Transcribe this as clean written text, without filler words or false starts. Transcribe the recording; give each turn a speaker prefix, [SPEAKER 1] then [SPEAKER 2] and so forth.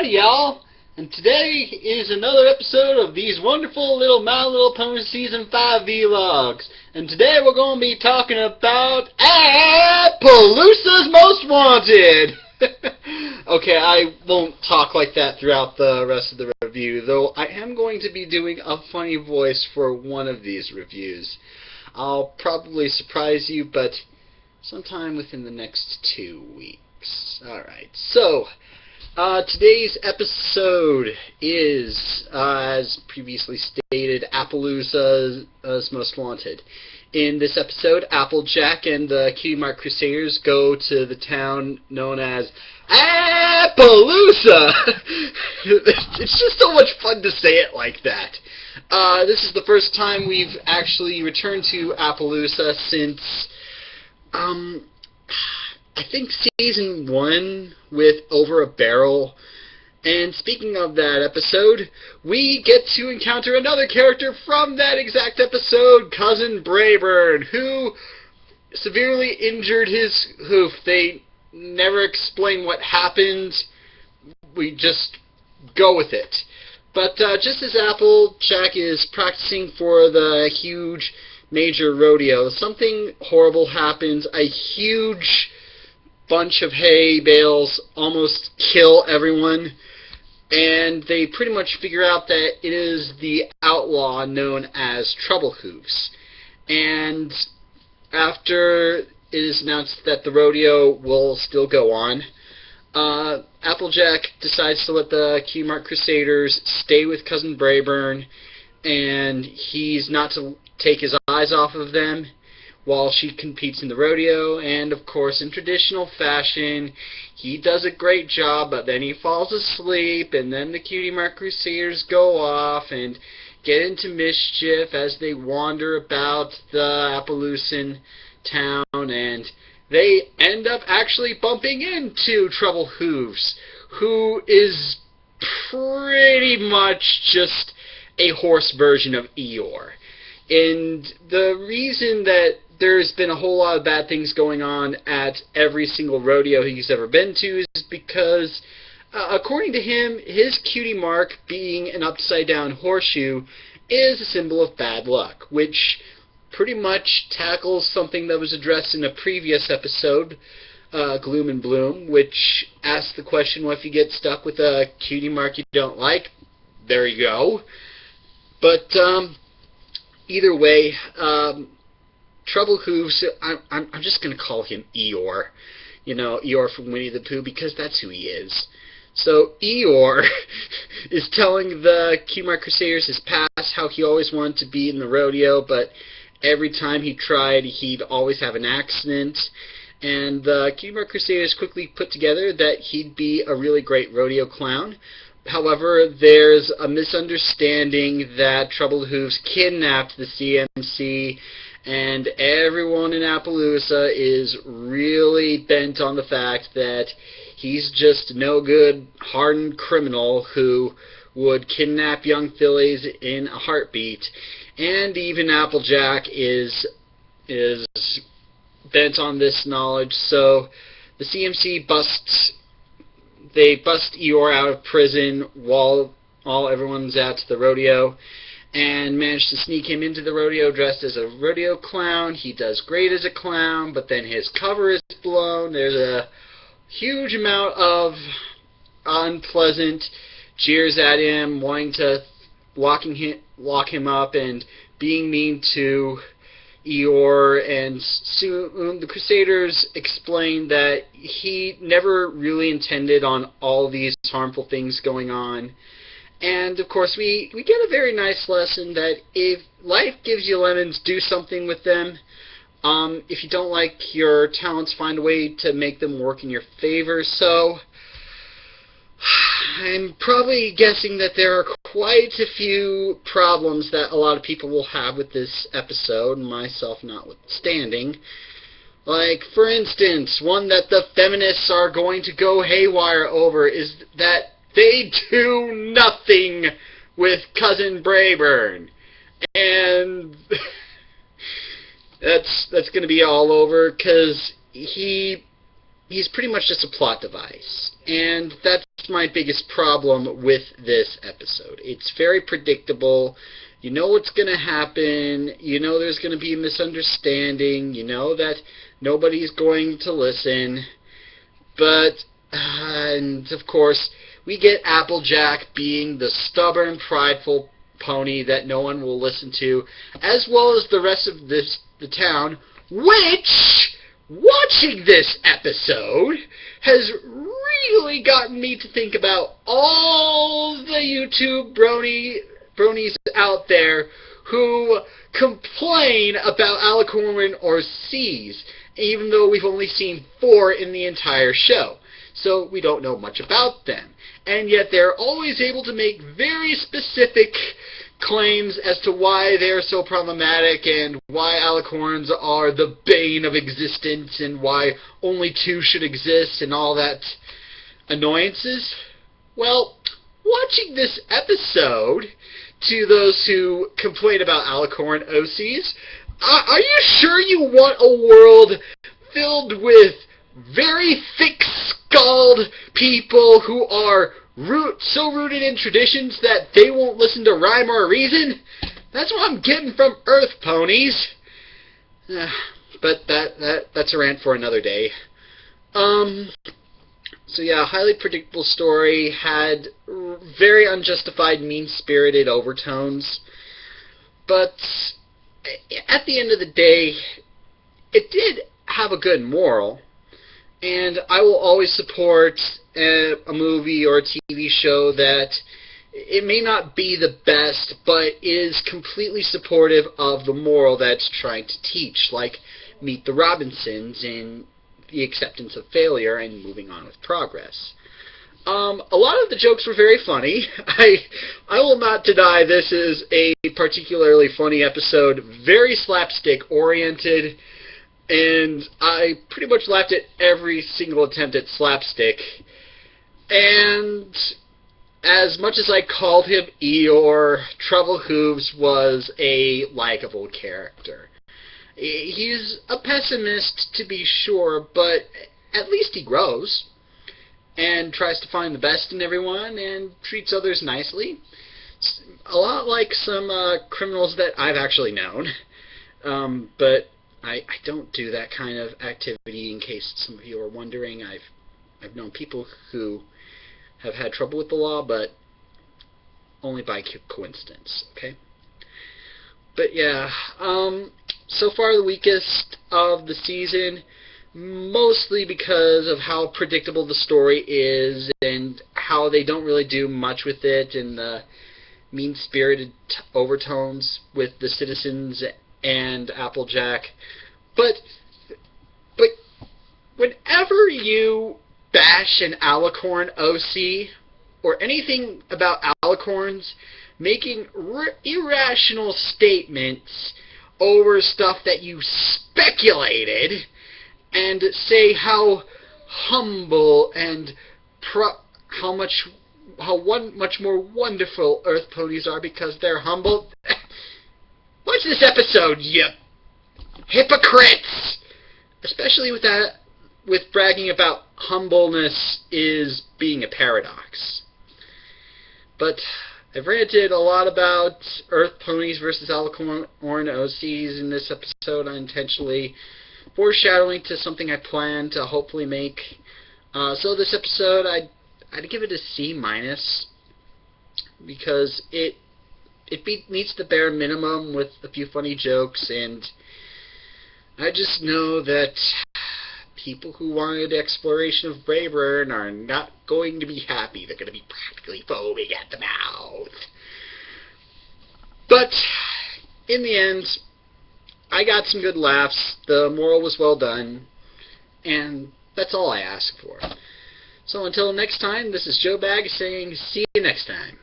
[SPEAKER 1] Howdy, y'all! And today is another episode of these wonderful little My Little Pony Season 5 vlogs. And today we're going to be talking about Appleosa's Most Wanted! Okay, I won't talk like that throughout the rest of the review, though I am going to be doing a funny voice for one of these reviews. I'll probably surprise you, but sometime within the next 2 weeks. Alright, so today's episode is, as previously stated, Appleosa's Most Wanted. In this episode, Applejack and the Cutie Mark Crusaders go to the town known as Appleosa! It's just so much fun to say it like that. This is the first time we've actually returned to Appleosa since, I think Season 1 with Over a Barrel. And speaking of that episode, we get to encounter another character from that exact episode, Cousin Brayburn, who severely injured his hoof. They never explain what happened. We just go with it. But just as Applejack is practicing for the huge major rodeo, something horrible happens. A huge bunch of hay bales almost kill everyone, and they pretty much figure out that it is the outlaw known as Trouble Hooves. And after it is announced that the rodeo will still go on, Applejack decides to let the Cutie Mark Crusaders stay with Cousin Brayburn, and he's not to take his eyes off of them while she competes in the rodeo. And of course, in traditional fashion, he does a great job, but then he falls asleep, and then the Cutie Mark Crusaders go off and get into mischief as they wander about the Appaloosan town, and they end up actually bumping into Trouble Hooves, who is pretty much just a horse version of Eeyore. And the reason that there's been a whole lot of bad things going on at every single rodeo he's ever been to is because, according to him, his cutie mark being an upside-down horseshoe is a symbol of bad luck, which pretty much tackles something that was addressed in a previous episode, Gloom and Bloom, which asks the question, well, if you get stuck with a cutie mark you don't like, there you go. But either way, Trouble Hooves, I'm just going to call him Eeyore. You know, Eeyore from Winnie the Pooh, because that's who he is. So Eeyore is telling the Cutie Mark Crusaders his past, how he always wanted to be in the rodeo, but every time he tried, he'd always have an accident. And the Cutie Mark Crusaders quickly put together that he'd be a really great rodeo clown. However, there's a misunderstanding that Trouble Hooves kidnapped the CMC, and everyone in Appaloosa is really bent on the fact that he's just no good, hardened criminal who would kidnap young fillies in a heartbeat. And even Applejack is bent on this knowledge, so the CMC bust Eeyore out of prison while everyone's at the rodeo, and managed to sneak him into the rodeo dressed as a rodeo clown. He does great as a clown, but then his cover is blown. There's a huge amount of unpleasant jeers at him, wanting to lock him up and being mean to Eeyore, and soon the Crusaders explain that he never really intended on all these harmful things going on. And of course we get a very nice lesson that if life gives you lemons, do something with them. If you don't like your talents, find a way to make them work in your favor. So I'm probably guessing that there are quite a few problems that a lot of people will have with this episode, myself notwithstanding. Like, for instance, one that the feminists are going to go haywire over is that they do nothing with Cousin Brayburn. And that's going to be all over, because he he's pretty much just a plot device. And that's my biggest problem with this episode. It's very predictable. You know what's going to happen. You know there's going to be a misunderstanding. You know that nobody's going to listen. But, and of course, we get Applejack being the stubborn, prideful pony that no one will listen to, as well as the rest of the town, which, watching this episode, has really gotten me to think about all the YouTube bronies out there who complain about Alicorn or C's, even though we've only seen 4 in the entire show. So we don't know much about them. And yet they're always able to make very specific claims as to why they're so problematic and why alicorns are the bane of existence and why only 2 should exist and all that annoyances. Well, watching this episode, to those who complain about alicorn OCs, are you sure you want a world filled with very thick-skulled people who are so rooted in traditions that they won't listen to rhyme or reason? That's what I'm getting from Earth ponies. But that's a rant for another day. So yeah, highly predictable story, had very unjustified, mean-spirited overtones. But at the end of the day, it did have a good moral. And I will always support a movie or a TV show that it may not be the best, but is completely supportive of the moral that it's trying to teach, like Meet the Robinsons in The Acceptance of Failure and Moving On with Progress. A lot of the jokes were very funny. I will not deny this is a particularly funny episode, very slapstick-oriented, and I pretty much laughed at every single attempt at slapstick. And as much as I called him Eeyore, Trouble Hooves was a likable character. He's a pessimist, to be sure, but at least he grows and tries to find the best in everyone and treats others nicely. A lot like some criminals that I've actually known. But I don't do that kind of activity, in case some of you are wondering. I've known people who have had trouble with the law, but only by coincidence, okay? But yeah, so far the weakest of the season, mostly because of how predictable the story is and how they don't really do much with it, and the mean-spirited overtones with the citizens and Applejack. But whenever you bash an alicorn OC or anything about alicorns, making irrational statements over stuff that you speculated, and say how humble and how much more wonderful Earth ponies are because they're humble. Watch this episode, you hypocrites! Especially with bragging about humbleness is being a paradox. But I've ranted a lot about Earth ponies versus alicorn OCs in this episode, unintentionally foreshadowing to something I plan to hopefully make. So this episode, I'd give it a C-, because it meets the bare minimum with a few funny jokes, and I just know that people who wanted exploration of Brayburn are not going to be happy. They're going to be practically foaming at the mouth. But in the end, I got some good laughs. The moral was well done, and that's all I ask for. So until next time, this is Joe Bag saying see you next time.